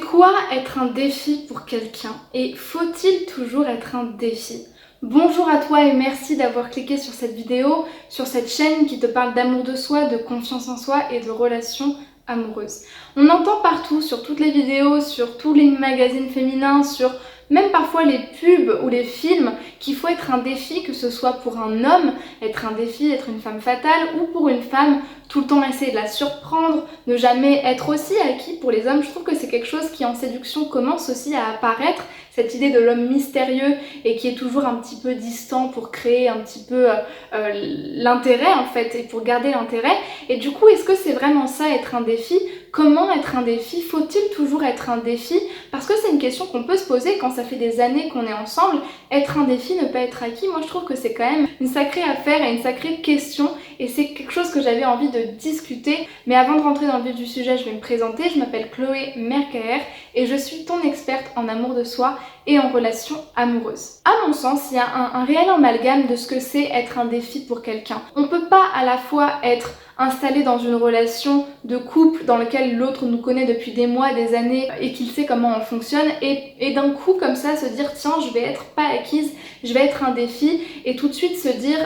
C'est quoi être un défi pour quelqu'un? Et faut-il toujours être un défi? Bonjour à toi et merci d'avoir cliqué sur cette vidéo, sur cette chaîne qui te parle d'amour de soi, de confiance en soi et de relations amoureuses. On entend partout, sur toutes les vidéos, sur tous les magazines féminins, sur même parfois les pubs ou les films, qu'il faut être un défi, que ce soit pour un homme, être un défi, être une femme fatale, ou pour une femme, tout le temps essayer de la surprendre, ne jamais être aussi acquis pour les hommes. Je trouve que c'est quelque chose qui en séduction commence aussi à apparaître, cette idée de l'homme mystérieux et qui est toujours un petit peu distant pour créer un petit peu l'intérêt en fait, et pour garder l'intérêt. Et du coup, est-ce que c'est vraiment ça être un défi? Comment être un défi? Faut-il toujours être un défi? Parce que c'est une question qu'on peut se poser quand ça fait des années qu'on est ensemble. Être un défi, ne pas être acquis, moi je trouve que c'est quand même une sacrée affaire et une sacrée question, et c'est quelque chose que j'avais envie de discuter. Mais avant de rentrer dans le vif du sujet, je vais me présenter. Je m'appelle Chloé Mercaer et je suis ton experte en amour de soi et en relations amoureuses. À mon sens, il y a un réel amalgame de ce que c'est être un défi pour quelqu'un. On ne peut pas à la fois être installé dans une relation de couple dans laquelle l'autre nous connaît depuis des mois, des années et qu'il sait comment on fonctionne, et d'un coup comme ça se dire tiens, je vais être pas acquise, je vais être un défi, et tout de suite se dire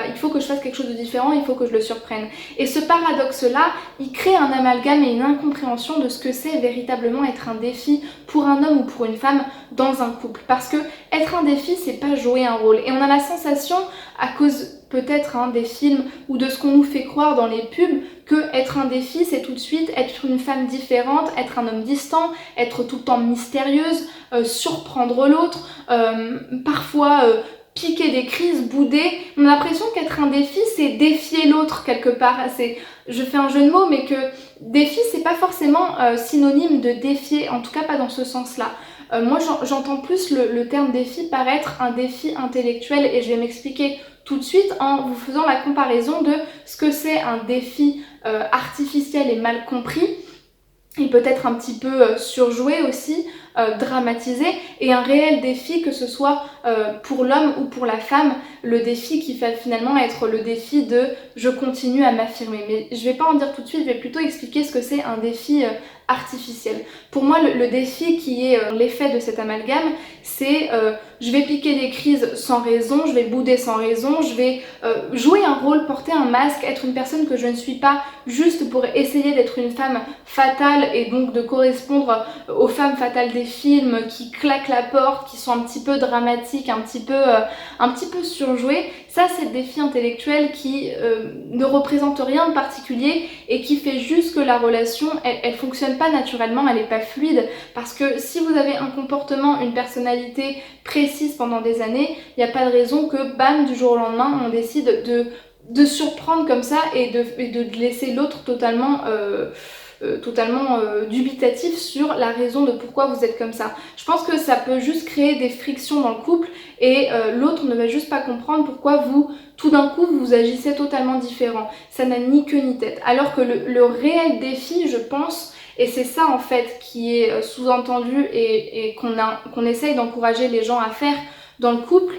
il faut que je fasse quelque chose de différent, il faut que je le surprenne. Et ce paradoxe là, il crée un amalgame et une incompréhension de ce que c'est véritablement être un défi pour un homme ou pour une femme dans un couple. Parce que être un défi, c'est pas jouer un rôle, et on a la sensation, à cause peut-être des films ou de ce qu'on nous fait croire dans les pubs, que être un défi c'est tout de suite être une femme différente, être un homme distant, être tout le temps mystérieuse, surprendre l'autre, parfois piquer des crises, bouder. On a l'impression qu'être un défi c'est défier l'autre quelque part. Je fais un jeu de mots, mais que défi c'est pas forcément synonyme de défier, en tout cas pas dans ce sens là. Moi j'entends plus le terme défi paraître un défi intellectuel, et je vais m'expliquer tout de suite en vous faisant la comparaison de ce que c'est un défi artificiel et mal compris, et peut-être un petit peu surjoué aussi, dramatisé, et un réel défi, que ce soit pour l'homme ou pour la femme, le défi qui va finalement être le défi de je continue à m'affirmer. Mais je vais pas en dire tout de suite, je vais plutôt expliquer ce que c'est un défi artificiel. Pour moi, le défi qui est l'effet de cet amalgame, c'est je vais piquer des crises sans raison, je vais bouder sans raison, je vais jouer un rôle, porter un masque, être une personne que je ne suis pas, juste pour essayer d'être une femme fatale et donc de correspondre aux femmes fatales des films qui claquent la porte, qui sont un petit peu dramatiques, un petit peu surjouées. Ça, c'est le défi intellectuel qui ne représente rien de particulier et qui fait juste que la relation, elle fonctionne pas naturellement, elle n'est pas fluide. Parce que si vous avez un comportement, une personnalité précise pendant des années, il n'y a pas de raison que bam, du jour au lendemain, on décide de surprendre comme ça et de laisser l'autre totalement dubitatif sur la raison de pourquoi vous êtes comme ça. Je pense que ça peut juste créer des frictions dans le couple, et l'autre ne va juste pas comprendre pourquoi vous, tout d'un coup, vous agissez totalement différent. Ça n'a ni queue ni tête. Alors que le réel défi, je pense, et c'est ça en fait qui est sous-entendu et qu'on essaye d'encourager les gens à faire dans le couple,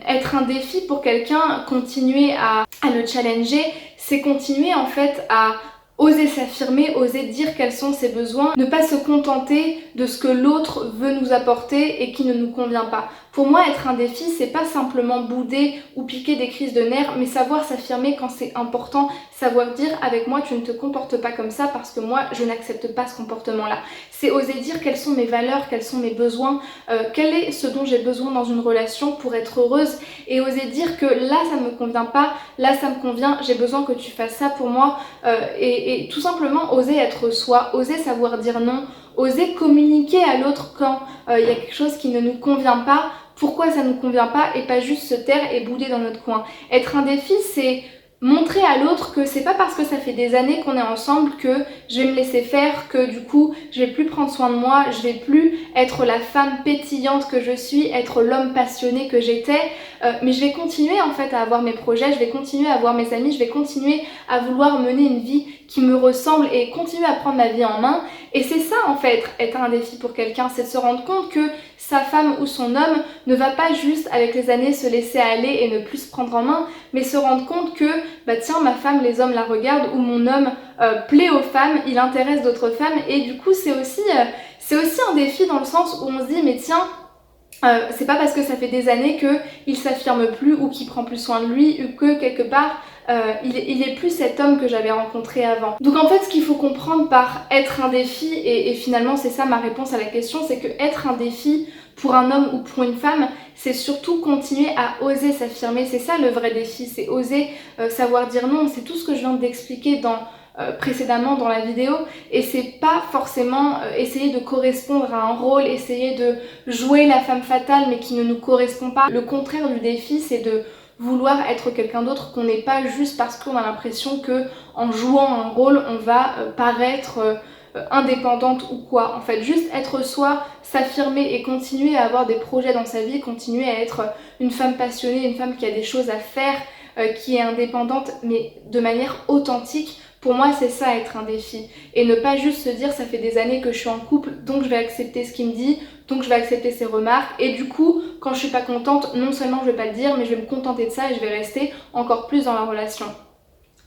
être un défi pour quelqu'un, continuer à le challenger, c'est continuer en fait à oser s'affirmer, oser dire quels sont ses besoins, ne pas se contenter de ce que l'autre veut nous apporter et qui ne nous convient pas. Pour moi, être un défi, c'est pas simplement bouder ou piquer des crises de nerfs, mais savoir s'affirmer quand c'est important, savoir dire avec moi tu ne te comportes pas comme ça parce que moi je n'accepte pas ce comportement-là. C'est oser dire quelles sont mes valeurs, quels sont mes besoins, quel est ce dont j'ai besoin dans une relation pour être heureuse, et oser dire que là ça me convient pas, là ça me convient, j'ai besoin que tu fasses ça pour moi, et tout simplement oser être soi, oser savoir dire non, oser communiquer à l'autre quand il y a quelque chose qui ne nous convient pas, pourquoi ça ne nous convient pas, et pas juste se taire et bouder dans notre coin. Être un défi, c'est montrer à l'autre que c'est pas parce que ça fait des années qu'on est ensemble que je vais me laisser faire, que du coup je vais plus prendre soin de moi, je vais plus être la femme pétillante que je suis, être l'homme passionné que j'étais, mais je vais continuer en fait à avoir mes projets, je vais continuer à avoir mes amis, je vais continuer à vouloir mener une vie qui me ressemble et continuer à prendre ma vie en main. Et c'est ça en fait être un défi pour quelqu'un, c'est de se rendre compte que sa femme ou son homme ne va pas juste avec les années se laisser aller et ne plus se prendre en main, mais se rendre compte que bah tiens, ma femme, les hommes la regardent, ou mon homme plaît aux femmes, il intéresse d'autres femmes, et du coup c'est aussi C'est aussi un défi dans le sens où on se dit mais tiens, c'est pas parce que ça fait des années qu'il s'affirme plus ou qu'il prend plus soin de lui ou que quelque part il est plus cet homme que j'avais rencontré avant. Donc en fait ce qu'il faut comprendre par être un défi, et finalement c'est ça ma réponse à la question, c'est que être un défi pour un homme ou pour une femme, c'est surtout continuer à oser s'affirmer. C'est ça le vrai défi, c'est oser savoir dire non. C'est tout ce que je viens d'expliquer précédemment dans la vidéo, et c'est pas forcément essayer de correspondre à un rôle, essayer de jouer la femme fatale mais qui ne nous correspond pas. Le contraire du défi, c'est de vouloir être quelqu'un d'autre qu'on n'est pas, juste parce qu'on a l'impression que en jouant un rôle on va paraître indépendante ou quoi. En fait, juste être soi, s'affirmer et continuer à avoir des projets dans sa vie, continuer à être une femme passionnée, une femme qui a des choses à faire, qui est indépendante mais de manière authentique. Pour moi, c'est ça être un défi. Et ne pas juste se dire ça fait des années que je suis en couple, donc je vais accepter ce qu'il me dit, donc je vais accepter ses remarques. Et du coup, quand je suis pas contente, non seulement je vais pas le dire, mais je vais me contenter de ça et je vais rester encore plus dans la relation.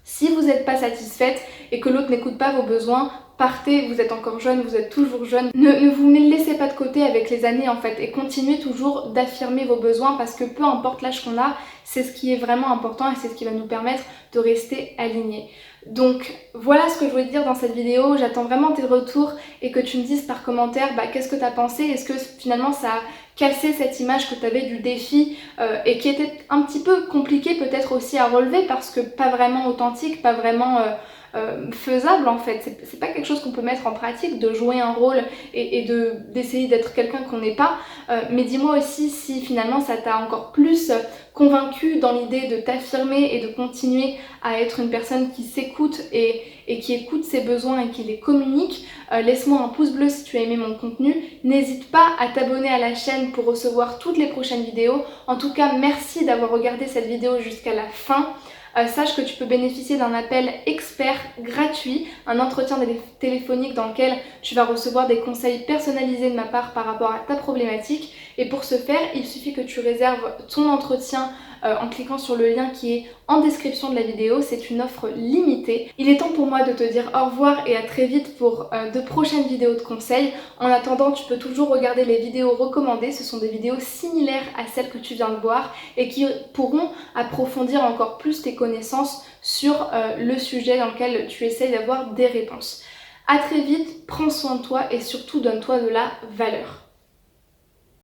Si vous n'êtes pas satisfaite et que l'autre n'écoute pas vos besoins, partez, vous êtes encore jeune, vous êtes toujours jeune. Ne vous laissez pas de côté avec les années en fait, et continuez toujours d'affirmer vos besoins, parce que peu importe l'âge qu'on a, c'est ce qui est vraiment important et c'est ce qui va nous permettre de rester alignés. Donc voilà ce que je voulais te dire dans cette vidéo. J'attends vraiment tes retours et que tu me dises par commentaire qu'est-ce que tu as pensé. Est-ce que finalement ça a cassé cette image que tu avais du défi et qui était un petit peu compliqué peut-être aussi à relever, parce que pas vraiment authentique, pas vraiment faisable en fait. C'est pas quelque chose qu'on peut mettre en pratique, de jouer un rôle et d'essayer d'être quelqu'un qu'on n'est pas. Mais dis-moi aussi si finalement ça t'a encore plus convaincu dans l'idée de t'affirmer et de continuer à être une personne qui s'écoute et qui écoute ses besoins et qui les communique. Laisse-moi un pouce bleu si tu as aimé mon contenu. N'hésite pas à t'abonner à la chaîne pour recevoir toutes les prochaines vidéos. En tout cas, merci d'avoir regardé cette vidéo jusqu'à la fin. Sache que tu peux bénéficier d'un appel expert gratuit, un entretien téléphonique dans lequel tu vas recevoir des conseils personnalisés de ma part par rapport à ta problématique. Et pour ce faire, il suffit que tu réserves ton entretien en cliquant sur le lien qui est en description de la vidéo. C'est une offre limitée. Il est temps pour moi de te dire au revoir et à très vite pour de prochaines vidéos de conseils. En attendant, tu peux toujours regarder les vidéos recommandées. Ce sont des vidéos similaires à celles que tu viens de voir et qui pourront approfondir encore plus tes connaissances sur le sujet dans lequel tu essayes d'avoir des réponses. À très vite, prends soin de toi et surtout donne-toi de la valeur.